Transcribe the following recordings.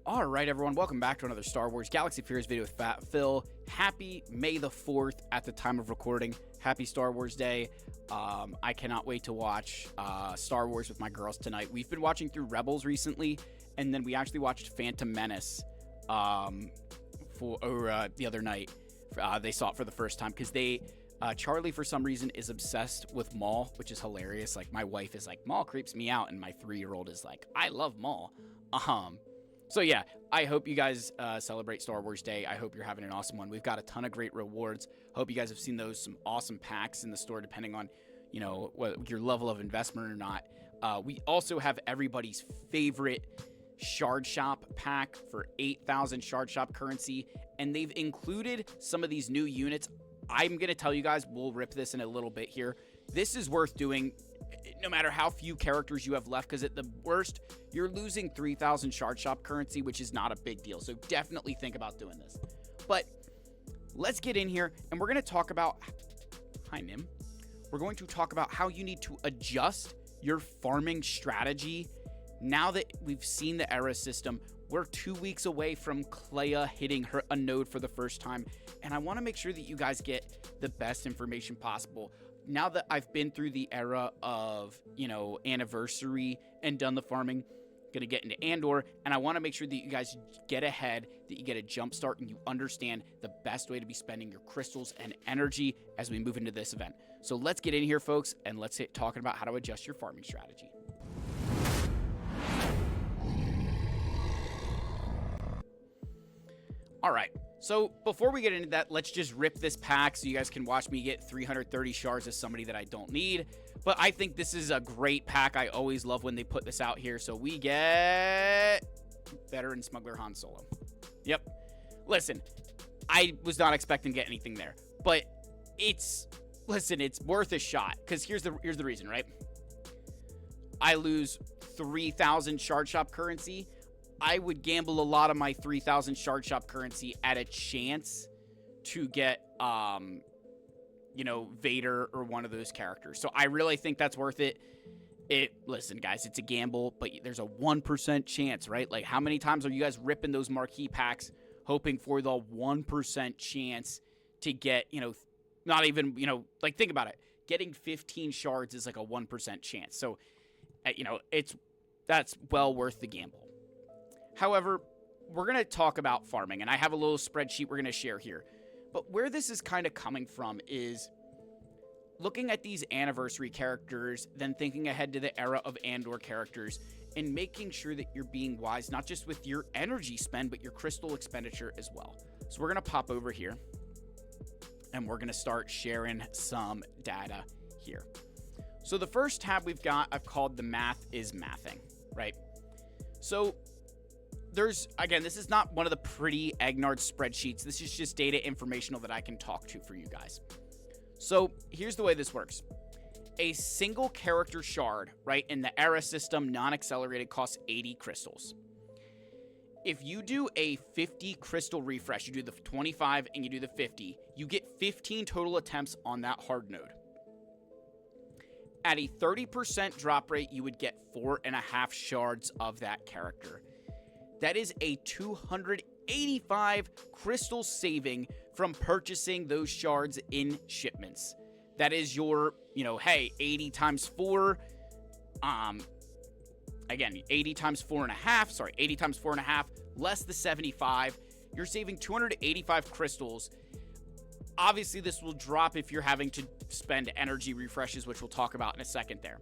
All right, everyone, welcome back to another Star Wars Galaxy of Heroes video with Fat Phil. Happy May the 4th at the time of recording. Happy Star Wars Day. I cannot wait to watch Star Wars with my girls tonight. We've been watching through Rebels recently, and then we actually watched Phantom Menace the other night. They saw it for the first time because Charlie, for some reason, is obsessed with Maul, which is hilarious. Like, my wife is like, Maul creeps me out, and my 3-year-old is like, I love Maul. So yeah, I hope you guys celebrate Star Wars Day. I hope you're having an awesome one. We've got a ton of great rewards. Hope you guys have seen those, some awesome packs in the store, depending on, you know, what your level of investment or not. We also have everybody's favorite Shard Shop pack for 8,000 Shard Shop currency, and they've included some of these new units. I'm going to tell you guys, we'll rip this in a little bit here. This is worth doing no matter how few characters you have left, because at the worst, you're losing 3,000 Shard Shop currency, which is not a big deal. So definitely think about doing this. But let's get in here, and we're going to talk about, hi Nim, we're going to talk about how you need to adjust your farming strategy. Now that we've seen the Era system, we're 2 weeks away from Kleya hitting a node for the first time, and I want to make sure that you guys get the best information possible. Now that I've been through the era of, you know, anniversary and done the farming, going to get into Andor, and I want to make sure that you guys get ahead, that you get a jump start, and you understand the best way to be spending your crystals and energy as we move into this event. So let's get in here, folks, and let's get talking about how to adjust your farming strategy. All right, so before we get into that, let's just rip this pack so you guys can watch me get 330 shards as somebody that I don't need. But I think this is a great pack. I always love when they put this out here. So we get Veteran Smuggler Han Solo. Yep. Listen, I was not expecting to get anything there, but it's worth a shot, because here's the reason, right? I lose 3,000 Shard Shop currency. I would gamble a lot of my 3,000 Shard Shop currency at a chance to get, you know, Vader or one of those characters. So I really think that's worth it. Listen, guys, it's a gamble, but there's a 1% chance, right? Like, how many times are you guys ripping those marquee packs, hoping for the 1% chance to get, you know, not even, you know, like, think about it. Getting 15 shards is like a 1% chance. So, you know, that's well worth the gamble. However, we're going to talk about farming, and I have a little spreadsheet we're going to share here. But where this is kind of coming from is looking at these anniversary characters, then thinking ahead to the era of Andor characters, and making sure that you're being wise, not just with your energy spend, but your crystal expenditure as well. So we're going to pop over here, and we're going to start sharing some data here. So the first tab we've got, I've called the Math is Mathing, right? So again, this is not one of the pretty Egnard spreadsheets. This is just data informational that I can talk to for you guys. So here's the way this works. A single character shard, right, in the Era system, non-accelerated, costs 80 crystals. If you do a 50 crystal refresh, you do the 25 and you do the 50, you get 15 total attempts on that hard node. At a 30% drop rate, you would get 4.5 shards of that character. That is a 285 crystal saving from purchasing those shards in shipments. That is your, you know, hey, 80 times 4, again, 80 times 4.5, less the 75. You're saving 285 crystals. Obviously, this will drop if you're having to spend energy refreshes, which we'll talk about in a second there.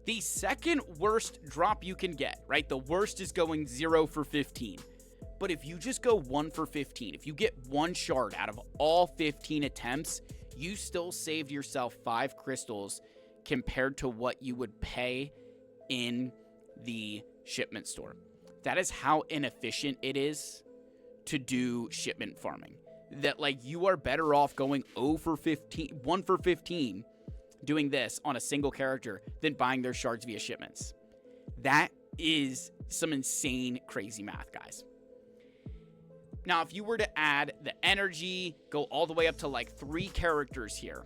The second worst drop you can get, right? The worst is going 0 for 15. But if you just go 1 for 15, if you get 1 shard out of all 15 attempts, you still saved yourself 5 crystals compared to what you would pay in the shipment store. That is how inefficient it is to do shipment farming. That, like, you are better off going 1 for 15, doing this on a single character than buying their shards via shipments. That is some insane, crazy math, guys. Now, if you were to add the energy, go all the way up to like 3 characters here,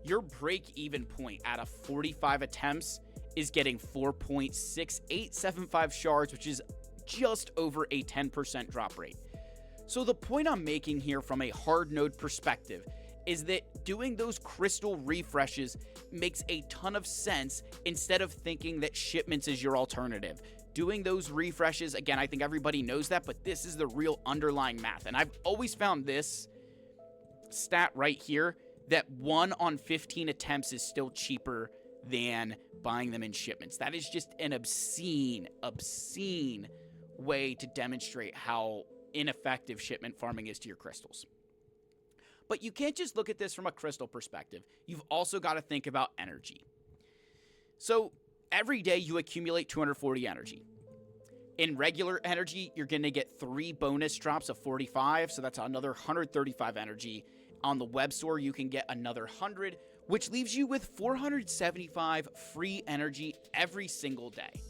your break-even point out of 45 attempts is getting 4.6875 shards, which is just over a 10% drop rate. So the point I'm making here from a hard node perspective is that doing those crystal refreshes makes a ton of sense instead of thinking that shipments is your alternative. Doing those refreshes, again, I think everybody knows that, but this is the real underlying math. And I've always found this stat right here, that 1 on 15 attempts is still cheaper than buying them in shipments. That is just an obscene way to demonstrate how ineffective shipment farming is to your crystals. But you can't just look at this from a crystal perspective. You've also got to think about energy. So every day you accumulate 240 energy. In regular energy, you're going to get 3 bonus drops of 45, so that's another 135 energy. On the web store, you can get another 100, which leaves you with 475 free energy every single day.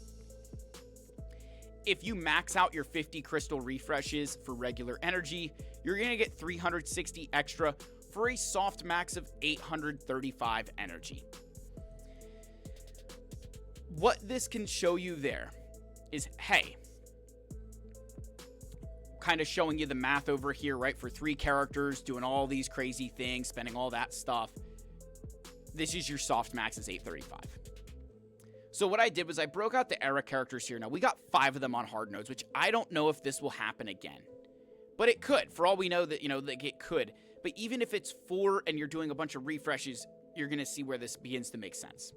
If you max out your 50 crystal refreshes for regular energy, you're going to get 360 extra for a soft max of 835 energy. What this can show you there is, hey, kind of showing you the math over here, right? For 3 characters, doing all these crazy things, spending all that stuff. This is your soft max is 835. So what I did was I broke out the era characters here. Now, we got 5 of them on hard nodes, which I don't know if this will happen again. But it could. For all we know that, like it could. But even if it's 4 and you're doing a bunch of refreshes, you're going to see where this begins to make sense.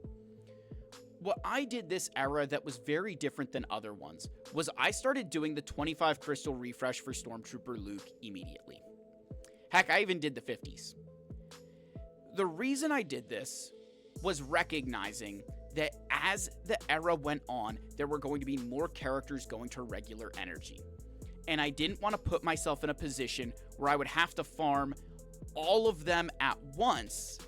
What I did this era that was very different than other ones was I started doing the 25 crystal refresh for Stormtrooper Luke immediately. Heck, I even did the 50s. The reason I did this was recognizing that as the era went on, there were going to be more characters going to regular energy. And I didn't want to put myself in a position where I would have to farm all of them at once,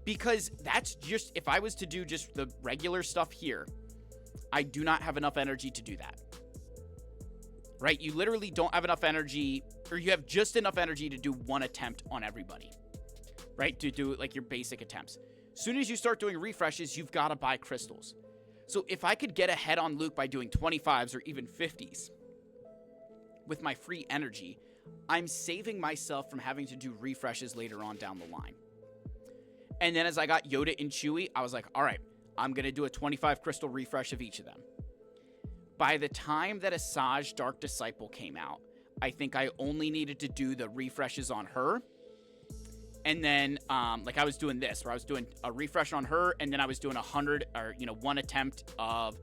because that's just, if I was to do just the regular stuff here, I do not have enough energy to do that. Right? You literally don't have enough energy, or you have just enough energy to do 1 attempt on everybody. Right? To do like your basic attempts. As soon as you start doing refreshes, you've got to buy crystals. So if I could get ahead on Luke by doing 25s or even 50s with my free energy, I'm saving myself from having to do refreshes later on down the line. And then as I got Yoda and Chewie, I was like, all right, I'm going to do a 25 crystal refresh of each of them. By the time that Asajj Dark Disciple came out, I think I only needed to do the refreshes on her. And then, like I was doing this, where I was doing a refresh on her, and then I was doing 100, or, 1 attempt of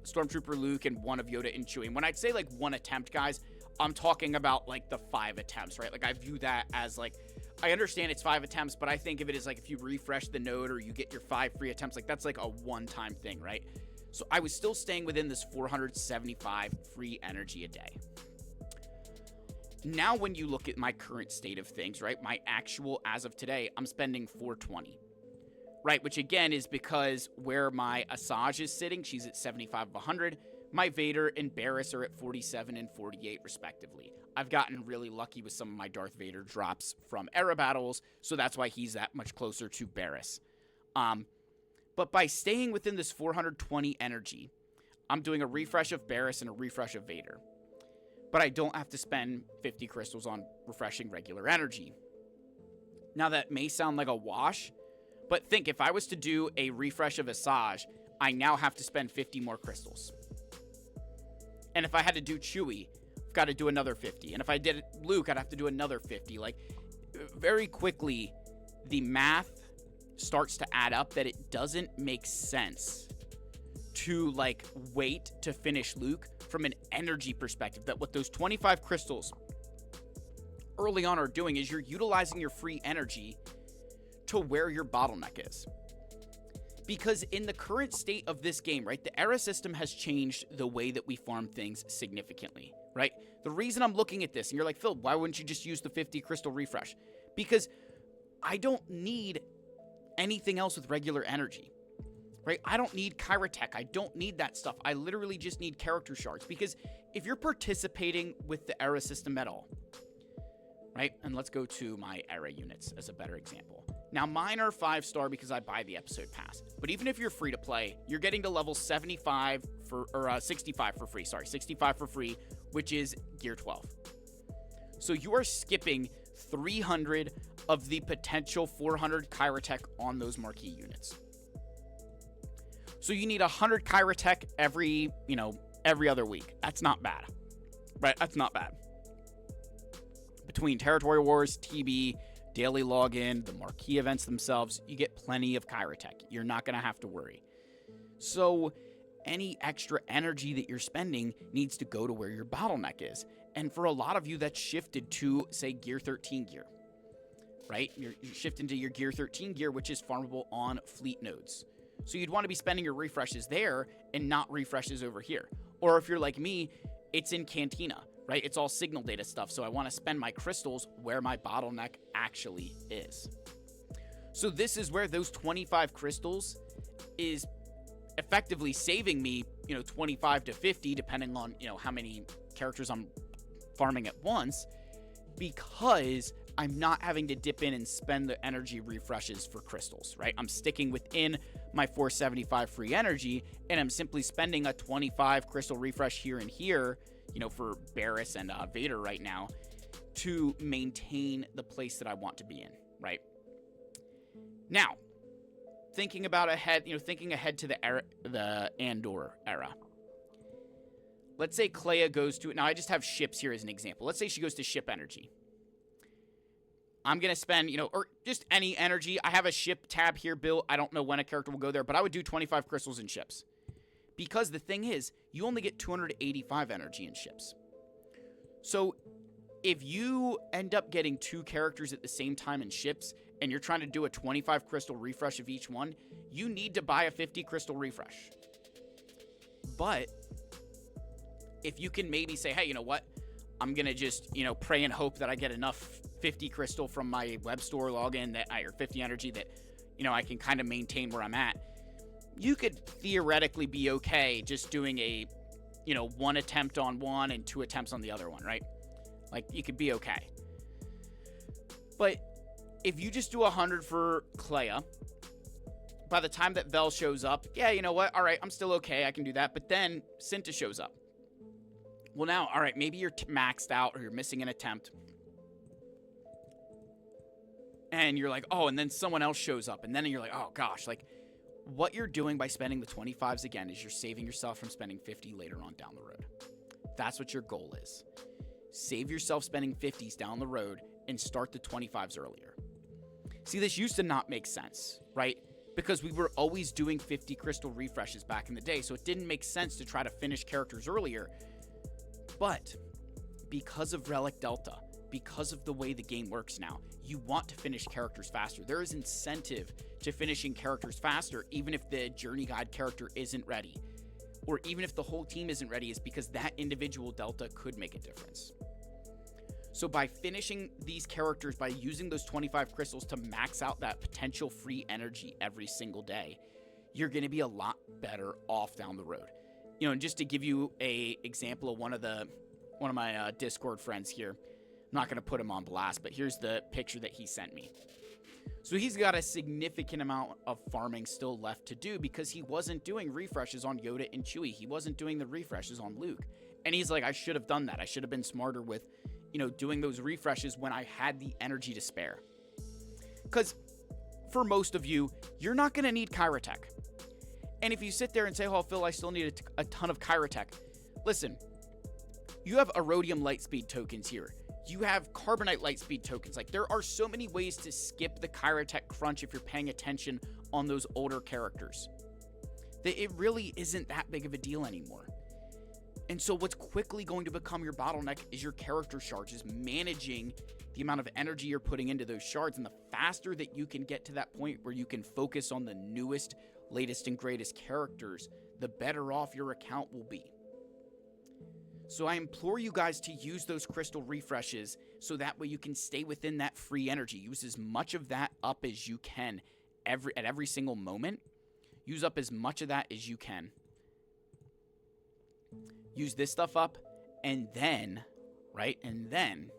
Stormtrooper Luke and 1 of Yoda and Chewie. And when I'd say, like, 1 attempt, guys, I'm talking about, like, the 5 attempts, right? Like, I view that as, like, I understand it's 5 attempts, but I think of it as, like, if you refresh the node or you get your 5 free attempts, like, that's, like, a one-time thing, right? So I was still staying within this 475 free energy a day. Now, when you look at my current state of things, right, my actual, as of today, I'm spending 420, right, which again is because where my Asajj is sitting, she's at 75 of 100, my Vader and Barriss are at 47 and 48 respectively. I've gotten really lucky with some of my Darth Vader drops from era battles, so that's why he's that much closer to Barriss. But by staying within this 420 energy, I'm doing a refresh of Barriss and a refresh of Vader. But I don't have to spend 50 crystals on refreshing regular energy. Now, that may sound like a wash, but think, if I was to do a refresh of Asajj, I now have to spend 50 more crystals. And if I had to do Chewie, I've got to do another 50. And if I did Luke, I'd have to do another 50. Like, very quickly, the math starts to add up that it doesn't make sense to, like, wait to finish Luke from an energy perspective. That what those 25 crystals early on are doing is you're utilizing your free energy to where your bottleneck is. Because in the current state of this game, right, the era system has changed the way that we farm things significantly, right? The reason I'm looking at this, and you're like, Phil, why wouldn't you just use the 50 crystal refresh? Because I don't need anything else with regular energy. Right? I don't need Kairatech. I don't need that stuff. I literally just need character shards. Because if you're participating with the era system at all, right? And let's go to my era units as a better example. Now, mine are 5-star because I buy the episode pass. But even if you're free to play, you're getting to level 65 or 65 for free. Sorry, 65 for free, which is gear 12. So you are skipping 300 of the potential 400 Kyrotech on those marquee units. So you need 100 Kyrotech every other week. That's not bad, right? That's not bad. Between Territory Wars, TB, daily login, the marquee events themselves, you get plenty of Kyrotech. You're not going to have to worry. So any extra energy that you're spending needs to go to where your bottleneck is. And for a lot of you, that's shifted to, say, Gear 13 gear, right? You're shifting to your Gear 13 gear, which is farmable on fleet nodes. So you'd want to be spending your refreshes there and not refreshes over here. Or if you're like me, it's in Cantina, right? It's all signal data stuff. So I want to spend my crystals where my bottleneck actually is. So this is where those 25 crystals is effectively saving me, 25 to 50, depending on, how many characters I'm farming at once, because I'm not having to dip in and spend the energy refreshes for crystals, right? I'm sticking within my 475 free energy, and I'm simply spending a 25 crystal refresh here and here, for Barris and Vader right now, to maintain the place that I want to be in, right? Now, thinking ahead to the Andor era. Let's say Kleia goes to, now I just have ships here as an example. Let's say she goes to ship energy. I'm going to spend, or just any energy. I have a ship tab here built. I don't know when a character will go there, but I would do 25 crystals in ships. Because the thing is, you only get 285 energy in ships. So if you end up getting 2 characters at the same time in ships, and you're trying to do a 25 crystal refresh of each one, you need to buy a 50 crystal refresh. But if you can maybe say, hey, you know what? I'm going to just, pray and hope that I get enough 50 crystal from my web store login or 50 energy that, I can kind of maintain where I'm at. You could theoretically be okay just doing a, 1 attempt on one and 2 attempts on the other one, right? Like, you could be okay. But if you just do 100 for Kleia, by the time that Vel shows up, yeah, you know what? All right, I'm still okay. I can do that. But then Cinta shows up. Well, now, all right, maybe you're maxed out or you're missing an attempt. And you're like, oh, and then someone else shows up. And then you're like, oh, gosh. Like, what you're doing by spending the 25s again is you're saving yourself from spending 50 later on down the road. That's what your goal is. Save yourself spending 50s down the road and start the 25s earlier. See, this used to not make sense, right? Because we were always doing 50 crystal refreshes back in the day, so it didn't make sense to try to finish characters earlier. But because of Relic Delta, because of the way the game works now, you want to finish characters faster. There is incentive to finishing characters faster, even if the journey guide character isn't ready. Or even if the whole team isn't ready, is because that individual Delta could make a difference. So by finishing these characters, by using those 25 crystals to max out that potential free energy every single day, you're going to be a lot better off down the road. And just to give you a example of one of my Discord friends here, I'm not going to put him on blast, but here's the picture that he sent me. So he's got a significant amount of farming still left to do because he wasn't doing refreshes on Yoda and Chewie. He wasn't doing the refreshes on Luke. And he's like, I should have done that. I should have been smarter with, doing those refreshes when I had the energy to spare. Because for most of you, you're not going to need Kyrotech. And if you sit there and say, oh, Phil, I still need a ton of Kyrotech. Listen, you have Erodium Lightspeed tokens here. You have Carbonite Lightspeed tokens. Like, there are so many ways to skip the Kyrotech crunch if you're paying attention on those older characters, that it really isn't that big of a deal anymore. And so what's quickly going to become your bottleneck is your character shards, is managing the amount of energy you're putting into those shards. And the faster that you can get to that point where you can focus on the newest, latest, and greatest characters, the better off your account will be. So I implore you guys to use those crystal refreshes so that way you can stay within that free energy. Use as much of that up as you can at every single moment. Use up as much of that as you can. Use this stuff up, and then, right? And then,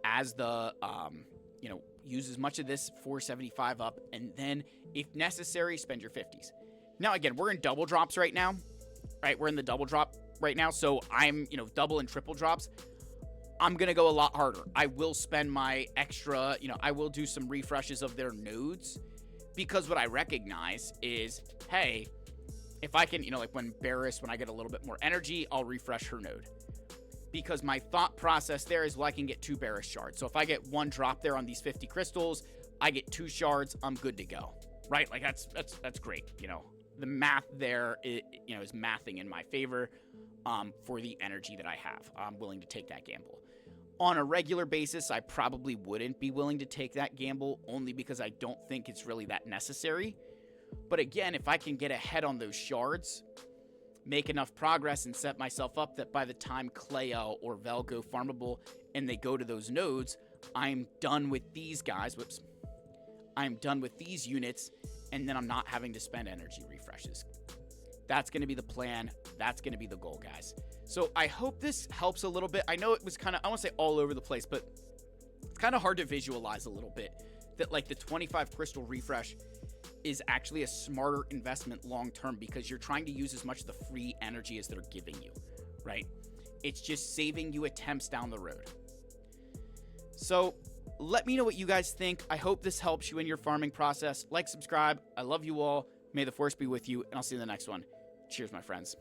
as the, use as much of this 475 up, and then, if necessary, spend your 50s. Now, again, we're in double drops right now, right? We're in the double drop right now, so I'm, double and triple drops. I'm going to go a lot harder. I will spend my extra, I will do some refreshes of their nodes, because what I recognize is, hey, if I can, like when Barris, when I get a little bit more energy, I'll refresh her node. Because my thought process there is, well, I can get 2 Barris shards. So if I get 1 drop there on these 50 crystals, I get 2 shards, I'm good to go, right? Like that's great. The math there, is mathing in my favor for the energy that I have. I'm willing to take that gamble. On a regular basis, I probably wouldn't be willing to take that gamble, only because I don't think it's really that necessary. But again, if I can get ahead on those shards, make enough progress, and set myself up that by the time Cleo or Vel go farmable and they go to those nodes, I'm done with these guys. I'm done with these units, and then I'm not having to spend energy refreshes. That's going to be the plan. That's going to be the goal, guys. So I hope this helps a little bit. I know it was kind of, I won't say all over the place, but it's kind of hard to visualize a little bit that like the 25 crystal refresh is actually a smarter investment long-term, because you're trying to use as much of the free energy as they're giving you, right? It's just saving you attempts down the road. So let me know what you guys think. I hope this helps you in your farming process. Like, subscribe. I love you all. May the force be with you, and I'll see you in the next one. Cheers, my friends.